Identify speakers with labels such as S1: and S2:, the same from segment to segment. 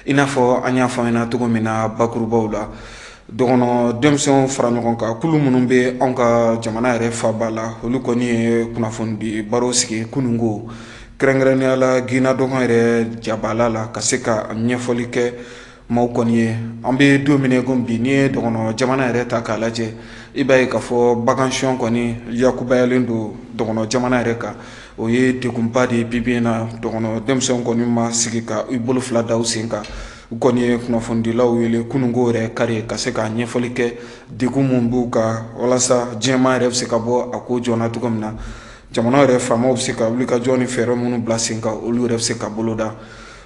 S1: I n'a fɔ an y'a fɔ an ɲɛna cogo min na bakurubaw la dɔgɔnɔ denmisɛnw fara ɲɔgɔn kan kulu minnu bɛ anw ka jamana yɛrɛ faaba la olu kɔni ye kunnafoni baro sigi kununko kɛrɛnkɛrɛnnenya la Guinea dɔgɔ yɛrɛ jabala la ka se ka ɲɛfɔli kɛ maaw kɔni ye an bɛ don min na ko bi n'i ye dɔgɔnɔ jamana yɛrɛ ta k'a lajɛ i b'a ye k'a fɔ bagansiyɔn kɔni yakubayalen don dɔgɔnɔ jamana yɛrɛ kan o ye degunba de ye bi in na dɔgɔnɔ denmisɛnw kɔni ma sigi ka i bolo fila da u sen kan u kɔni ye kunnafonidilaw wele kununko yɛrɛ kari ka se ka ɲɛfɔli kɛ degun mun b'u kan walasa diɲɛmaa yɛrɛ bɛ se ka bɔ a ko joona cogo min na jamana yɛrɛ faamaw bɛ se ka wuli ka jɔ ni fɛɛrɛ minnu bila sen kan olu yɛrɛ bɛ se ka bolo da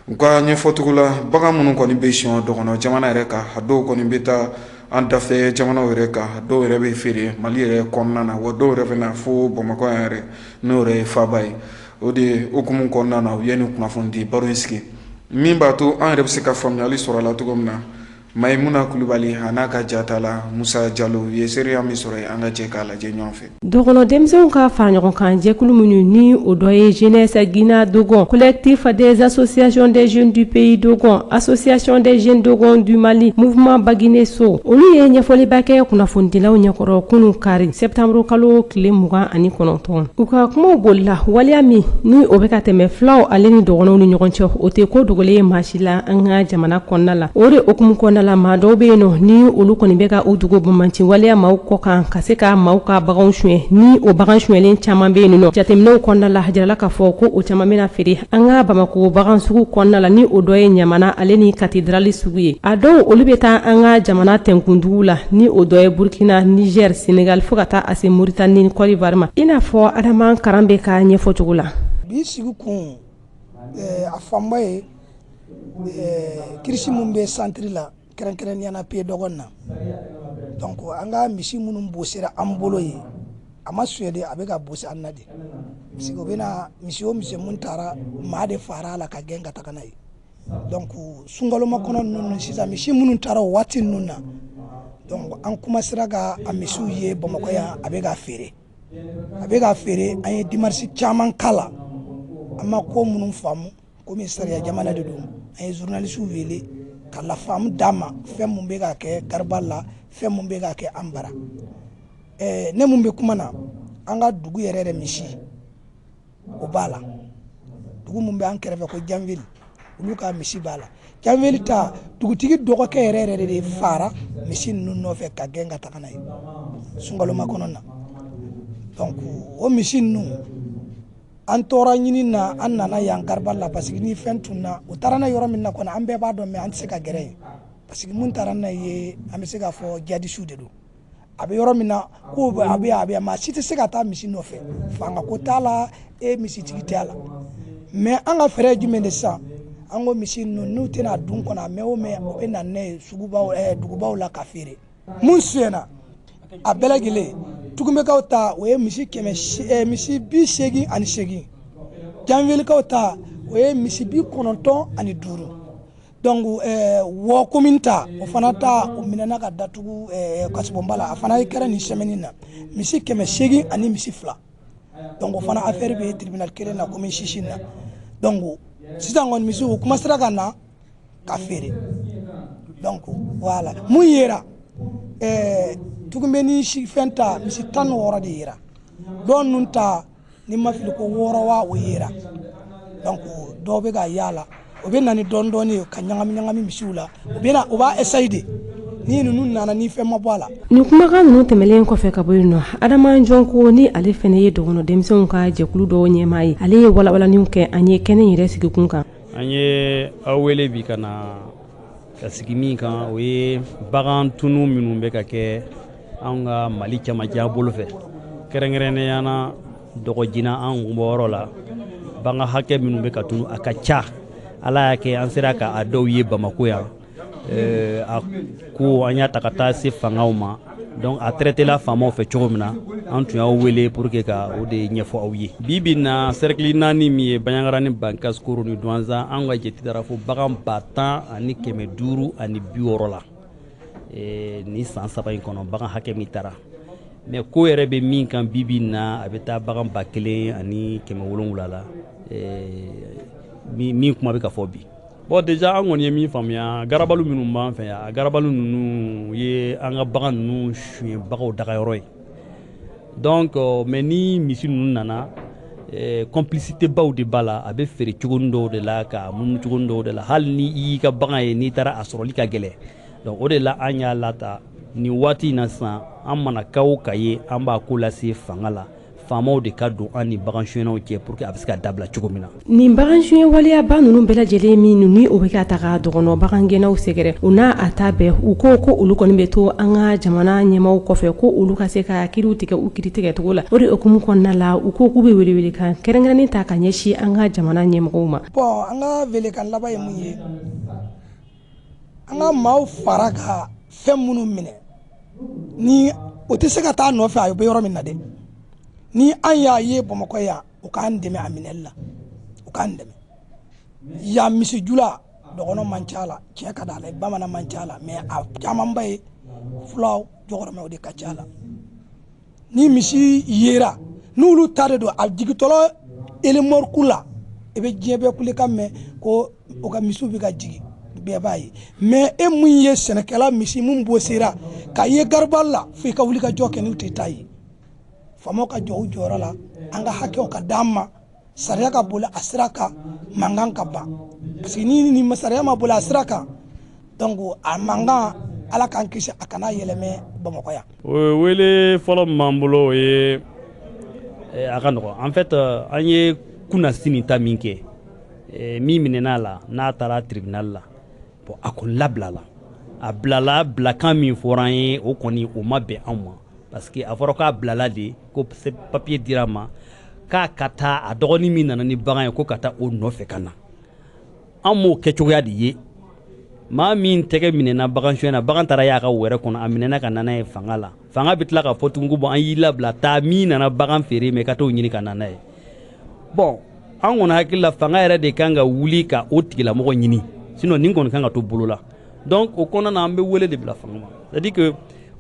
S1: u ka ɲɛfɔcogo la bagan minnu kɔni bɛ siyɔn dɔgɔnɔ jamana yɛrɛ kan a dɔw kɔni bɛ taa an dafɛ jamanaw yɛrɛ kan dɔw yɛrɛ bɛ feere Mali yɛrɛ kɔnɔna na wa dɔw yɛrɛ bɛ na fo Bamakɔ yan yɛrɛ n'o yɛrɛ ye faaba ye o de hukumu kɔnɔna na u ye nin kunnafoni baro in sigi min b'a to an yɛrɛ bɛ se ka faamuyali sɔrɔ a la cogo min na Mayimuna Kulibali a n'a ka jata la Musa Jalo u ye seereya min sɔrɔ yen an ka jɛ k'a lajɛ ɲɔgɔn fɛ.
S2: Dɔgɔnɔ denmisɛnw ka fara ɲɔgɔn kan jɛkulu minnu ni o dɔ ye Jeunesse Guinea Dogon, Collectif des associations des jeunes du pays Dogon, Association des jeunes Dogon du Mali, Mouvement Bagineso. Olu ye ɲɛfɔliba kɛ kunnafonidilaw ɲɛkɔrɔ kunun kari septembre kalo tile 29. U ka kumaw bolila waleya min ni o bɛ ka tɛmɛ fulaw ale ni dɔgɔnɔw ni ɲɔgɔn cɛ o tɛ ko dogolen ye maa si la an ka jamana kɔnɔna la. O de hukumu kɔnɔna la maa dɔw bɛ yen nɔ ni olu kɔni bɛ ka u dugu bumanti waleya maaw kɔ kan ka se ka maaw ka baganw suɲɛ ni o bagan suɲɛlen caman bɛ yen nɔ jateminɛw kɔnɔna la jirala k'a fɔ ko o caman bɛna feere an ka Bamako bagan sugu kɔnɔna la ni o dɔ ye Ɲamana ale ni katedrali sugu ye a dɔw olu bɛ taa an ka jamana tɛnkundugu la ni o dɔ ye Burkina, Niger, Senegal fo ka taa a se Mauritanie ni Côte d'Ivoire ma i n'a fɔ Adama Karan bɛ ka ɲɛfɔ cogo la.
S3: Bi sigi kun a fanba ye kirisi mun bɛ centre la kɛrɛnkɛrɛnnenya na Pays Dogon na donc an ka misi minnu bosira an bolo ye a ma suɲɛ a bɛ ka bosi an na de parce que o bɛna misi o misi mun taara maa de fara a la ka gɛn ka taga n'a ye donc sungaloma kɔnɔ ninnu sisan misi minnu taara o waati ninnu na donc an commencera ka a misiw ye Bamakɔ yan a bɛ ka feere an ye démarche caman kala an ma ko minnu faamu komi sariya jamana de don an ye journalistes wele ka lafaamu d'a ma fɛn mun bɛ ka kɛ Garba la fɛn mun bɛ ka kɛ an bara ne mun bɛ kuma na an ka dugu yɛrɛ misi o b'a la dugu mun bɛ an kɛrɛfɛ ko Janville olu ka misi b'a la Janville ta dugutigi dɔgɔkɛ yɛrɛ de fara misi ninnu nɔfɛ ka gɛn ka taga n'a ye sungaloma kɔnɔ na donc o misi ninnu an tora ɲini na an nana yan Garba la parce que ni fɛn tunna o taara na yɔrɔ min na kɔni an bɛɛ b'a dɔn mais an tɛ se ka gɛrɛ yen parce que mun taara na ye an bɛ se k'a fɔ jadisiw de don a bɛ yɔrɔ min na ko a bɛ maa si tɛ se ka taa misi nɔfɛ fanga ko t'a la misitigi t'a la mais an ka fɛɛrɛ ye jumɛn de sisan an ko misi ninnu n'u tɛna dun kɔnɔ a mɛn o mɛn o bɛ na n'a ye dugubaw la ka feere mun suɲɛna a bɛɛ lajɛlen Tugumekaw ta o ye misi 88 Janvilekaw ta o ye misi 95 donc wɔ commune ta o fana ta o minɛna ka datugu Kasibonba la a fana kɛra nin semaine na misi 800 ani misi 2 donc o fana affaire bɛ tribunal kelen na commune Chichi na donc sisan kɔni misi o commencera ka na ka feere donc voilà mun yera Tugumbeni fɛn ta misi 16 de yera dɔw nun ta ni ma fili ko 6 wa o yera donc dɔw bɛ ka yala o bɛ na ni dɔɔni ka ɲagami misiw la o b'a essayer de ni ninnu nana ni fɛn ma bɔ a la.
S2: Ni kumakan ninnu tɛmɛlen kɔfɛ ka bɔ yen nɔ Adama Jɔnko ni ale fɛnɛ ye dɔgɔnɔ denmisɛnw ka jɛkulu dɔw ɲɛmaa ye ale ye walawalaniw kɛ an ye kɛnɛ yɛrɛ sigi kun kan.
S4: An ye aw wele bi ka sigi min kan o ye bagan tunu minnu bɛ ka kɛ an ka Mali camancɛ bolo fɛ kɛrɛnkɛrɛnnenya na Dɔgɔjina an bɔyɔrɔ la bagan hakɛ minnu bɛ ka tunu a ka ca Ala y'a kɛ an sera ka a dɔw ye Bamako yan a ko an y'a ta ka taa se fangaw ma donc a traité la faamaw fɛ cogo min na an tun y'aw wele pour que ka o de ɲɛfɔ aw ye bi bi na cercle 4 min ye Baɲangara ni Bankaskoro ni Douanza an ka jate dara fo bagan 10,560 la ni san 7 in kɔnɔ bagan hakɛ min taara mais ko yɛrɛ bɛ min kan bi bi na a bɛ taa bagan 1,700 la min kuma bɛ ka fɔ bi bon déjà an kɔni ye min faamuya garabalu minnu b'an fɛ yan garabalu ninnu ye an ka bagan ninnu suɲɛbagaw dagayɔrɔ ye donc mais ni misi ninnu nana complicité baw de b'a la a bɛ feere cogonin dɔw de la ka munumunu cogonin dɔw de la hali ni i y'i ka bagan ye n'i taara a sɔrɔli ka gɛlɛ donc o de la an y'a lata nin waati in na sisan an mana ka o ka ye an b'a ko lase fanga la faamaw de ka don an ni bagan suɲɛnaw cɛ pour que a bɛ se ka dabila cogo min na.
S2: nin bagan suɲɛ waliyaba ninnu bɛɛ lajɛlen min ni o bɛ ka taga dɔgɔnɔ bagangɛnnaw sɛgɛrɛ u n'a a ta bɛɛ u ko ko olu kɔni bɛ to an ka jamana ɲɛmaw kɔfɛ ko olu ka se ka kiriw tigɛ u kiri tigɛcogo la o de hukumu kɔnɔna la u ko k'u bɛ welewele kan kɛrɛnkɛrɛnnen ta ka ɲɛsin an ka jamana ɲɛmɔgɔw ma.
S3: bon an ka welekan laban ye mun ye an ka maaw fara ka fɛn minnu minɛ ni o tɛ se ka taa nɔfɛ a bɛ yɔrɔ min na dɛ ni an y'a ye Bamakɔ yan u k'an dɛmɛ a minɛli la u k'an dɛmɛ yan misijula dɔgɔnɔ man ca la tiɲɛ ka d'a la bamanan man ca la mais a camanba ye fulaw jɔgɔrɔmɛw de ka ca la ni misi yera n'olu ta de don a jigitɔlɔ elemɔriku la i bɛ diɲɛ bɛɛ kule ka mɛn ko o ka misiw bɛ ka jigin bɛɛ b'a ye mais e mun ye sɛnɛkɛla misi mun b'o sera ka ye garibali la fo i ka wuli ka jɔ kɛ n'u tɛ taa ye faamaw ka jɔ u jɔyɔrɔ la an ka hakɛw ka d'an ma sariya ka boli a sira kan mankan ka ban parce que ni sariya ma boli a sira kan donc a mankan ala k'an kisi a kana yɛlɛmɛ Bamakɔ yan.
S4: o wele fɔlɔ min b'an bolo o ye a ka nɔgɔn en fait an ye kunna sini ta min kɛ min minɛn'a la n'a taara tribunal la bon a kɔni labilala a bilala bilakan min fɔra an ye o kɔni o ma bɛn anw ma parce que a fɔra k'a bilala de ko papier dira ma k'a ka taa a dɔgɔnin min nana ni bagan ye ko ka taa o nɔfɛ ka na an m'o kɛcogoya de ye maa min tɛgɛ minɛna bagan suɲɛna bagan taara y'a ka wɛrɛ kɔnɔ a minɛna ka nana ye fanga la fanga bɛ tila ka fɔ tugun ko bon an y'i labila taa min nana bagan feere mais ka t'o ɲini ka nana ye bon an kɔni hakili la fanga yɛrɛ de kan ka wuli ka o tigilamɔgɔ ɲini sinon nin kɔni kan ka to bolo la donc o kɔnɔna na an bɛ wele de bila fanga ma c'est à dire que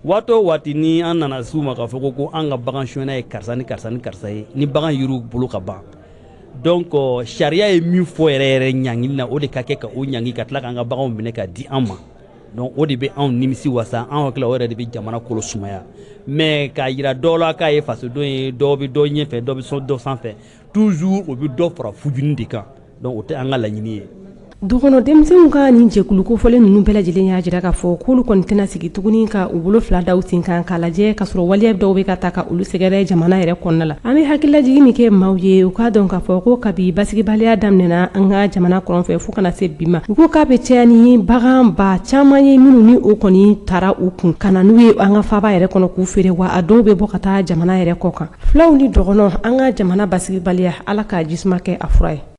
S4: waati o waati ni an nana s'u ma k'a fɔ ko an ka bagan suɲɛna ye karisa ni karisa ni karisa ye ni bagan yiriw bolo ka ban donc sariya ye min fɔ yɛrɛ yɛrɛ ɲangili la o de ka kɛ ka o ɲangi ka tila k'an ka baganw minɛ ka di an ma donc o de bɛ anw nimisi wasa an hakili la o yɛrɛ de bɛ jamana kolo sumaya mais k'a yira dɔw la k'a ye fasoden ye dɔw bɛ dɔ ɲɛfɛ dɔw bɛ sɔn dɔ sanfɛ toujours o bɛ dɔ fara fujuni de kan donc o tɛ an ka laɲini ye.
S2: dukɔnɔ denmisɛnw ka nin jɛkulu kofɔlen ninnu bɛɛ lajɛlen y'a jira k'a fɔ k'olu kɔni tɛna sigi tuguni ka u bolo fila daw sen kan k'a lajɛ k'a sɔrɔ waleya dɔw bɛ ka ta ka olu sɛgɛrɛ jamana yɛrɛ kɔnɔna la an bɛ hakililajigi min kɛ maaw ye u k'a dɔn k'a fɔ ko kabi basigibaliya daminɛna an ka jamana kɔrɔn fɛ fo kana se bi ma u ko k'a bɛ caya ni bagan ba caman ye minnu ni o kɔni tara u kun ka na n'u ye an ka faaba yɛrɛ kɔnɔ k'u feere wa a dɔw bɛ bɔ ka taa jamana yɛrɛ kɔ kan fulaw ni dɔgɔnɔ an ka jamana basigibaliya ala k'a jisuma kɛ a fura ye.